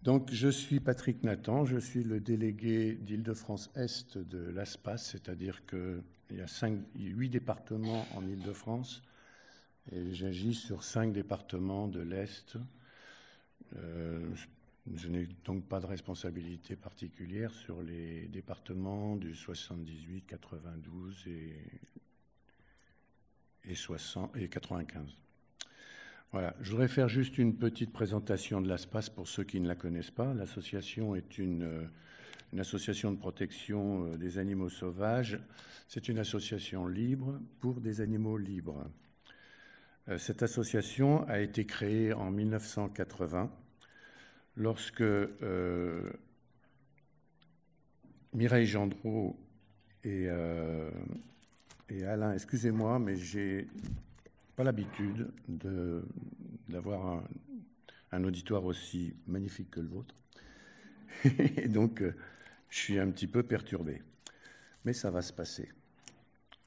Donc, je suis Patrick Nathan, je suis le délégué d'Île-de-France-Est de l'ASPAS, c'est-à-dire qu'il y a 8 départements en Île-de-France et j'agis sur 5 départements de l'Est. Je n'ai donc pas de responsabilité particulière sur les départements du 78, 92 et 95. Voilà, je voudrais faire juste une petite présentation de l'ASPAS pour ceux qui ne la connaissent pas. L'association est une association de protection des animaux sauvages. C'est une association libre pour des animaux libres. Cette association a été créée en 1980 lorsque Mireille Gendreau et Alain, excusez-moi, mais j'ai pas l'habitude d'avoir un auditoire aussi magnifique que le vôtre. Et donc, je suis un petit peu perturbé. Mais ça va se passer.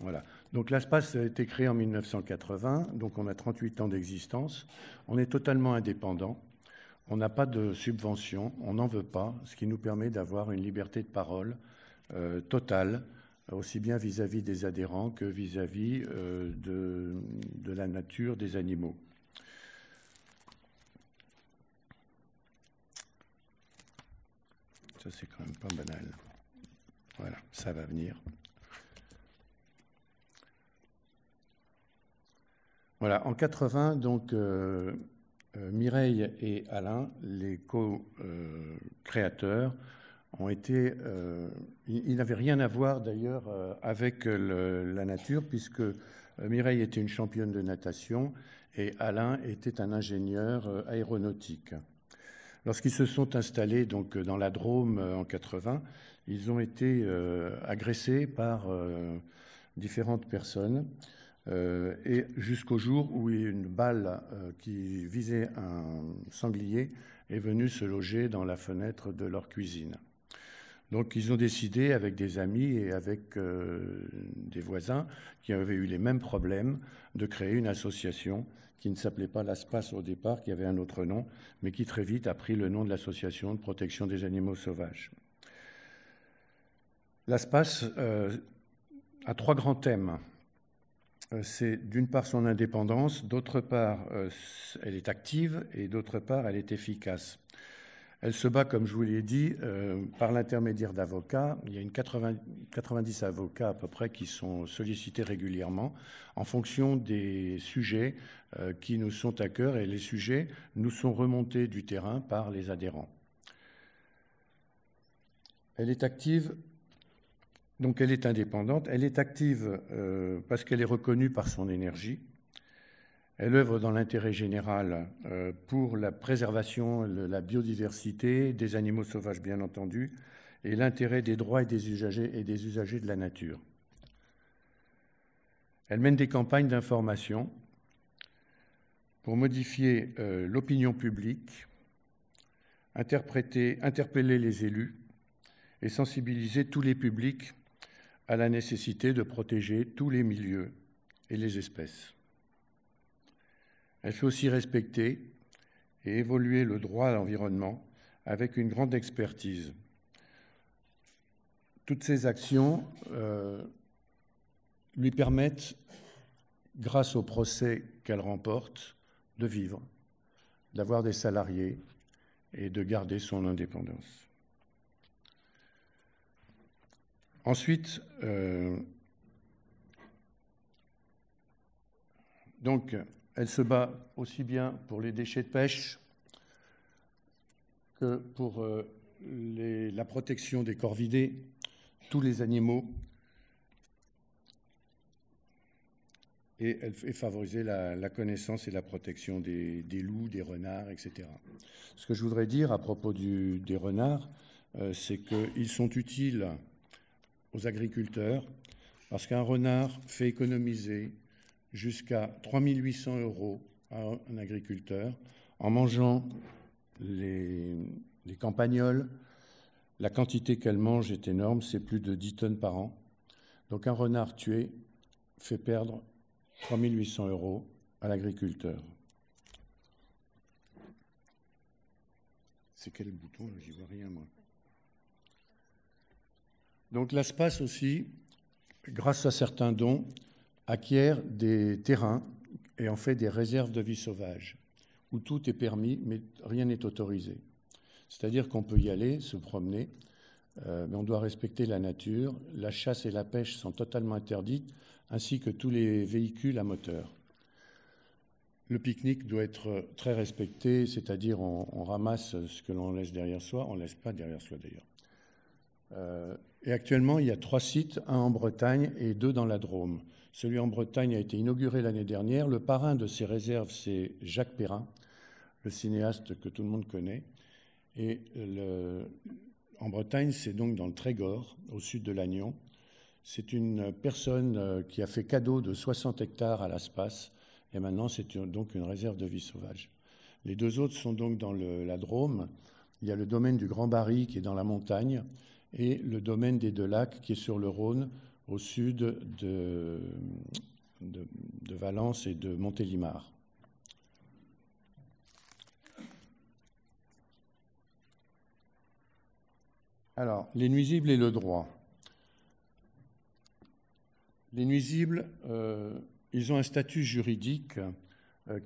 Voilà. Donc, l'ASPAS a été créé en 1980. Donc, on a 38 ans d'existence. On est totalement indépendant. On n'a pas de subvention. On n'en veut pas, ce qui nous permet d'avoir une liberté de parole totale, aussi bien vis-à-vis des adhérents que vis-à-vis de la nature des animaux. Ça, c'est quand même pas banal. Voilà, ça va venir. Voilà, en 80, donc, Mireille et Alain, les co-créateurs, ont été... ils n'avaient rien à voir d'ailleurs avec la nature, puisque Mireille était une championne de natation et Alain était un ingénieur aéronautique. Lorsqu'ils se sont installés donc, dans la Drôme en 80, ils ont été agressés par différentes personnes et jusqu'au jour où une balle qui visait un sanglier est venue se loger dans la fenêtre de leur cuisine. Donc ils ont décidé, avec des amis et avec des voisins qui avaient eu les mêmes problèmes, de créer une association qui ne s'appelait pas l'ASPAS au départ, qui avait un autre nom, mais qui très vite a pris le nom de l'Association de protection des animaux sauvages. L'ASPAS a 3 grands thèmes. C'est d'une part son indépendance, d'autre part elle est active et d'autre part elle est efficace. Elle se bat, comme je vous l'ai dit, par l'intermédiaire d'avocats. Il y a 90 avocats à peu près qui sont sollicités régulièrement en fonction des sujets qui nous sont à cœur, et les sujets nous sont remontés du terrain par les adhérents. Elle est active, donc elle est indépendante. Elle est active parce qu'elle est reconnue par son énergie. Elle œuvre dans l'intérêt général pour la préservation, la biodiversité, des animaux sauvages bien entendu, et l'intérêt des droits et des usagers de la nature. Elle mène des campagnes d'information pour modifier l'opinion publique, interpeller les élus et sensibiliser tous les publics à la nécessité de protéger tous les milieux et les espèces. Elle fait aussi respecter et évoluer le droit à l'environnement avec une grande expertise. Toutes ces actions lui permettent, grâce au procès qu'elle remporte, de vivre, d'avoir des salariés et de garder son indépendance. Ensuite, donc, elle se bat aussi bien pour les déchets de pêche que pour la protection des corvidés, tous les animaux, et elle fait favoriser la connaissance et la protection des loups, des renards, etc. Ce que je voudrais dire à propos des renards, c'est qu'ils sont utiles aux agriculteurs parce qu'un renard fait économiser jusqu'à 3 800 € à un agriculteur en mangeant les campagnols. La quantité qu'elle mange est énorme, c'est plus de 10 tonnes par an. Donc un renard tué fait perdre 3 800 € à l'agriculteur. C'est quel bouton? J'y vois rien, moi. Donc l'ASPAS aussi, grâce à certains dons, acquiert des terrains et en fait des réserves de vie sauvage, où tout est permis, mais rien n'est autorisé. C'est-à-dire qu'on peut y aller, se promener, mais on doit respecter la nature. La chasse et la pêche sont totalement interdites, ainsi que tous les véhicules à moteur. Le pique-nique doit être très respecté, c'est-à-dire on ramasse ce que l'on laisse derrière soi, on ne laisse pas derrière soi d'ailleurs. Et actuellement, il y a 3 sites, un en Bretagne et 2 dans la Drôme. Celui en Bretagne a été inauguré l'année dernière. Le parrain de ces réserves, c'est Jacques Perrin, le cinéaste que tout le monde connaît. Et en Bretagne, c'est donc dans le Trégor, au sud de Lannion. C'est une personne qui a fait cadeau de 60 hectares à l'ASPAS. Et maintenant, c'est donc une réserve de vie sauvage. Les 2 autres sont donc dans la Drôme. Il y a le domaine du Grand Barry qui est dans la montagne et le domaine des 2 lacs qui est sur le Rhône, au sud de Valence et de Montélimar. Alors, les nuisibles et le droit. Les nuisibles, ils ont un statut juridique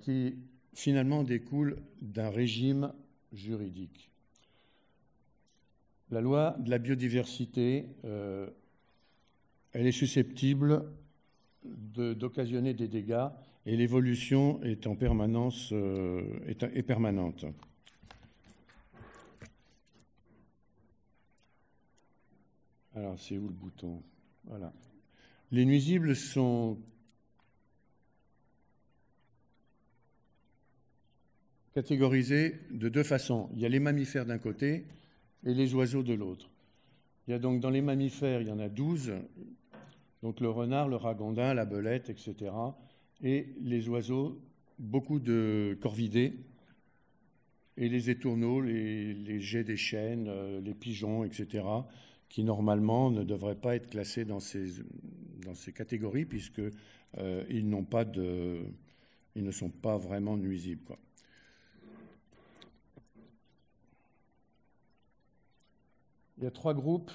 qui finalement découle d'un régime juridique. La loi de la biodiversité, elle est susceptible d'occasionner des dégâts et l'évolution est en permanence, est permanente. Alors, c'est où le bouton? Voilà. Les nuisibles sont catégorisés de 2 façons. Il y a les mammifères d'un côté et les oiseaux de l'autre. Il y a donc dans les mammifères, il y en a 12, donc le renard, le ragondin, la belette, etc. Et les oiseaux, beaucoup de corvidés, et les étourneaux, les geais des chênes, les pigeons, etc., qui normalement ne devraient pas être classés dans ces catégories, puisqu'ils ils ne sont pas vraiment nuisibles, quoi. Il y a 3 groupes.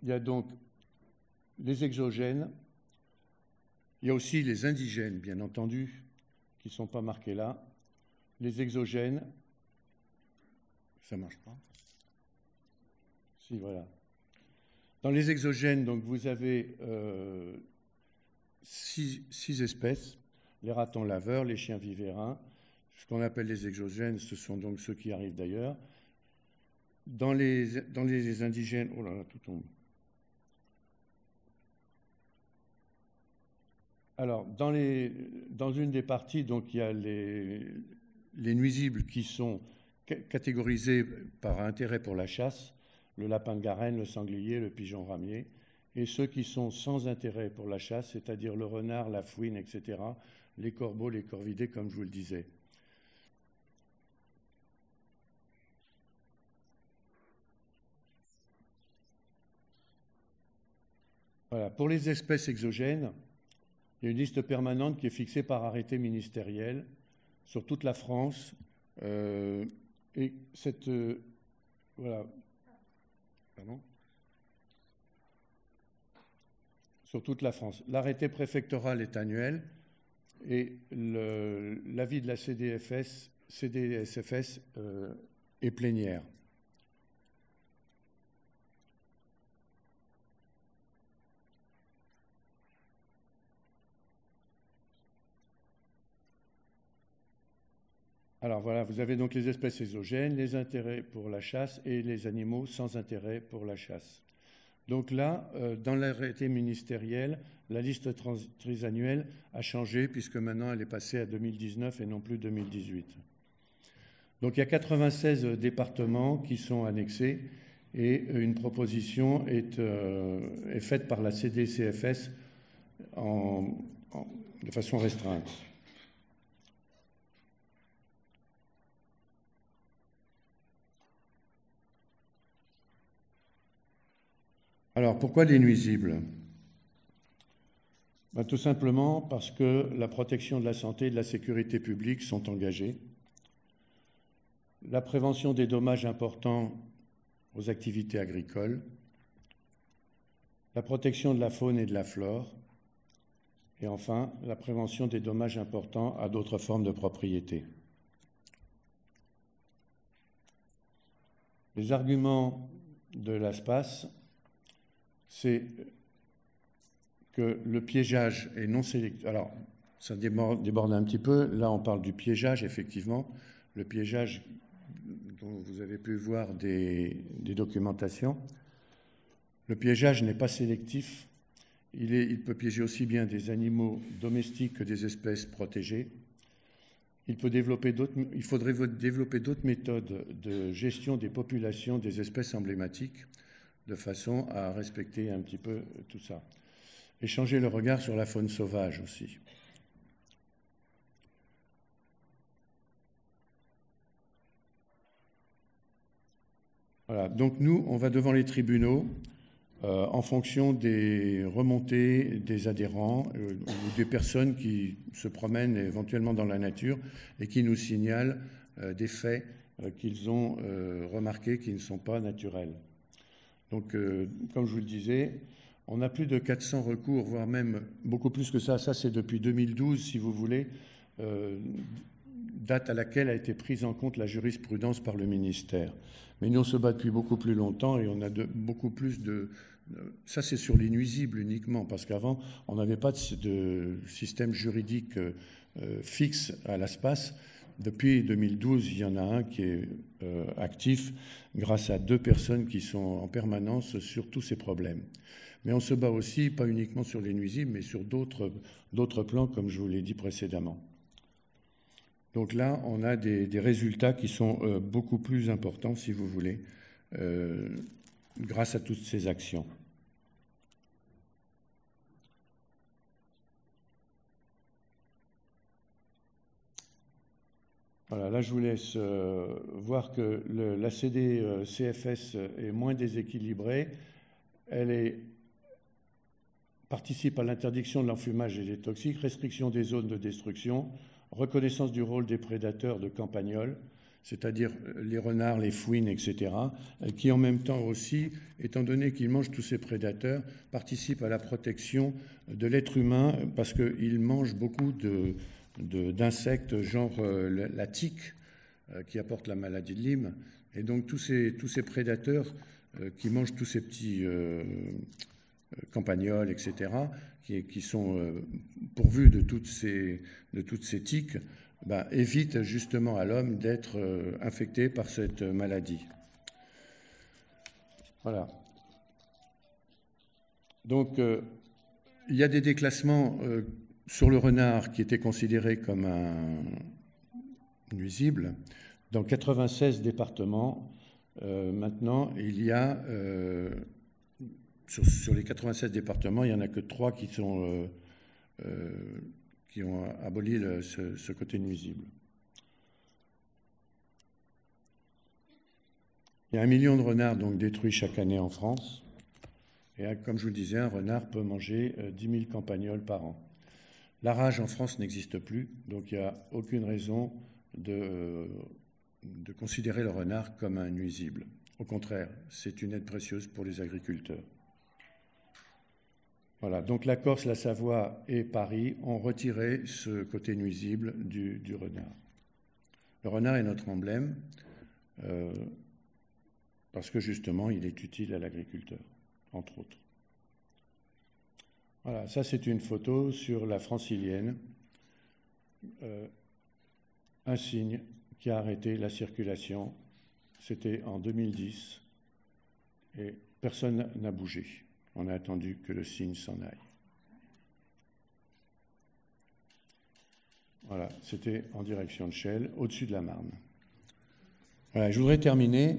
Il y a donc les exogènes. Il y a aussi les indigènes, bien entendu, qui ne sont pas marqués là. Les exogènes. Ça ne marche pas? Si, voilà. Dans les exogènes, donc, vous avez 6 espèces. Les ratons laveurs, les chiens viverins. Ce qu'on appelle les exogènes, ce sont donc ceux qui arrivent d'ailleurs. Dans les indigènes, oh là là, tout tombe. Alors, dans une des parties, donc, il y a les nuisibles qui sont catégorisés par intérêt pour la chasse, le lapin de Garenne, le sanglier, le pigeon ramier, et ceux qui sont sans intérêt pour la chasse, c'est-à-dire le renard, la fouine, etc., les corbeaux, les corvidés, comme je vous le disais. Voilà. Pour les espèces exogènes, il y a une liste permanente qui est fixée par arrêté ministériel sur toute la France. Et cette... voilà. Pardon ? Sur toute la France. L'arrêté préfectoral est annuel et l'avis de la CDSFS est plénière. Alors voilà, vous avez donc les espèces exogènes, les intérêts pour la chasse et les animaux sans intérêt pour la chasse. Donc là, dans l'arrêté ministériel, la liste trisannuelle a changé puisque maintenant elle est passée à 2019 et non plus 2018. Donc il y a 96 départements qui sont annexés et une proposition est faite par la CDCFS de façon restreinte. Alors, pourquoi les nuisibles ? Tout simplement parce que la protection de la santé et de la sécurité publique sont engagées. la prévention des dommages importants aux activités agricoles, la protection de la faune et de la flore, et enfin, la prévention des dommages importants à d'autres formes de propriété. Les arguments de l'ASPAS, c'est que le piégeage est non sélectif. Alors, ça déborde un petit peu. Là, on parle du piégeage, effectivement. Le piégeage dont vous avez pu voir des documentations. Le piégeage n'est pas sélectif. Il peut piéger aussi bien des animaux domestiques que des espèces protégées. Il faudrait développer d'autres méthodes de gestion des populations des espèces emblématiques de façon à respecter un petit peu tout ça. Et changer le regard sur la faune sauvage aussi. Voilà, donc nous, on va devant les tribunaux en fonction des remontées des adhérents ou des personnes qui se promènent éventuellement dans la nature et qui nous signalent des faits qu'ils ont remarqués qui ne sont pas naturels. Donc, comme je vous le disais, on a plus de 400 recours, voire même beaucoup plus que ça. Ça, c'est depuis 2012, si vous voulez, date à laquelle a été prise en compte la jurisprudence par le ministère. Mais nous, on se bat depuis beaucoup plus longtemps et on a beaucoup plus de... Ça, c'est sur les nuisibles uniquement, parce qu'avant, on n'avait pas de système juridique fixe à l'ASPAS. Depuis 2012, il y en a un qui est actif grâce à 2 personnes qui sont en permanence sur tous ces problèmes. Mais on se bat aussi, pas uniquement sur les nuisibles, mais sur d'autres plans, comme je vous l'ai dit précédemment. Donc là, on a des résultats qui sont beaucoup plus importants, si vous voulez, grâce à toutes ces actions. Voilà, là, je vous laisse voir que la CD-CFS est moins déséquilibrée. Elle participe à l'interdiction de l'enfumage et des toxiques, restriction des zones de destruction, reconnaissance du rôle des prédateurs de campagnols, c'est-à-dire les renards, les fouines, etc., qui en même temps aussi, étant donné qu'ils mangent tous ces prédateurs, participent à la protection de l'être humain parce qu'ils mangent beaucoup d'insectes, genre la tique, qui apporte la maladie de Lyme. Et donc tous ces prédateurs qui mangent tous ces petits campagnols, etc., qui sont pourvus de toutes ces tiques, évitent justement à l'homme d'être infecté par cette maladie. Voilà. Donc, il y a des déclassements sur le renard qui étaient considérés comme un nuisible. Dans 96 départements, maintenant, il y a... Sur les 96 départements, il n'y en a que 3 qui ont aboli ce côté nuisible. Il y a 1 million de renards donc, détruits chaque année en France. Et comme je vous le disais, un renard peut manger 10 000 campagnols par an. La rage en France n'existe plus, donc il n'y a aucune raison de considérer le renard comme un nuisible. Au contraire, c'est une aide précieuse pour les agriculteurs. Voilà, donc la Corse, la Savoie et Paris ont retiré ce côté nuisible du renard. Le renard est notre emblème parce que justement, il est utile à l'agriculteur, entre autres. Voilà, ça c'est une photo sur la Francilienne, un signe qui a arrêté la circulation. C'était en 2010 et personne n'a bougé. On a attendu que le signe s'en aille. Voilà, c'était en direction de Chelles, au-dessus de la Marne. Voilà, je voudrais terminer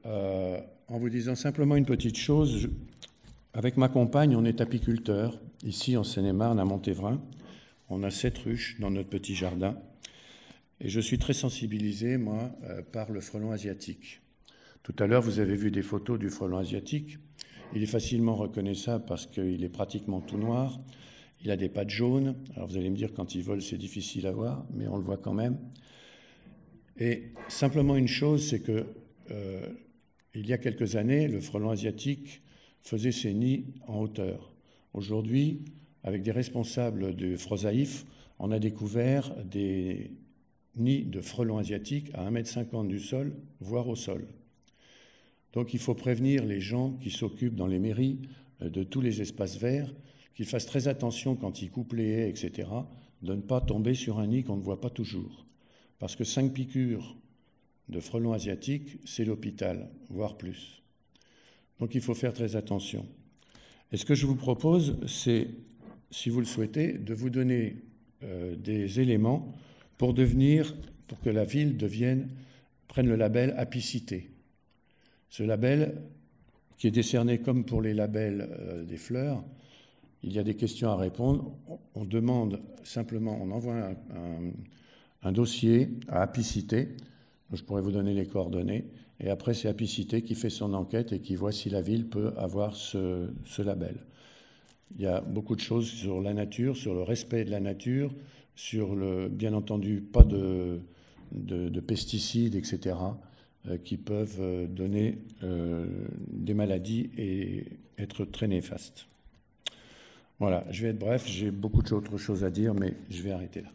en vous disant simplement une petite chose. Avec ma compagne, on est apiculteur, ici en Seine-et-Marne, à Montévrain. On a 7 ruches dans notre petit jardin. Et je suis très sensibilisé, moi, par le frelon asiatique. Tout à l'heure, vous avez vu des photos du frelon asiatique. Il est facilement reconnaissable parce qu'il est pratiquement tout noir. Il a des pattes jaunes. Alors vous allez me dire, quand il vole, c'est difficile à voir, mais on le voit quand même. Et simplement une chose, c'est que il y a quelques années, le frelon asiatique faisait ses nids en hauteur. Aujourd'hui, avec des responsables du Frosaif, on a découvert des nids de frelons asiatiques à 1,50 m du sol, voire au sol. Donc il faut prévenir les gens qui s'occupent dans les mairies de tous les espaces verts, qu'ils fassent très attention quand ils coupent les haies, etc., de ne pas tomber sur un nid qu'on ne voit pas toujours. Parce que 5 piqûres de frelons asiatiques, c'est l'hôpital, voire plus. Donc il faut faire très attention. Et ce que je vous propose, c'est, si vous le souhaitez, de vous donner des éléments pour que la ville prenne le label apicité. Ce label, qui est décerné comme pour les labels des fleurs, il y a des questions à répondre. On demande simplement, on envoie un dossier à Apicité, je pourrais vous donner les coordonnées, et après c'est Apicité qui fait son enquête et qui voit si la ville peut avoir ce label. Il y a beaucoup de choses sur la nature, sur le respect de la nature, sur bien entendu pas de pesticides, etc., qui peuvent donner des maladies et être très néfastes. Voilà, je vais être bref, j'ai beaucoup d'autres choses à dire, mais je vais arrêter là.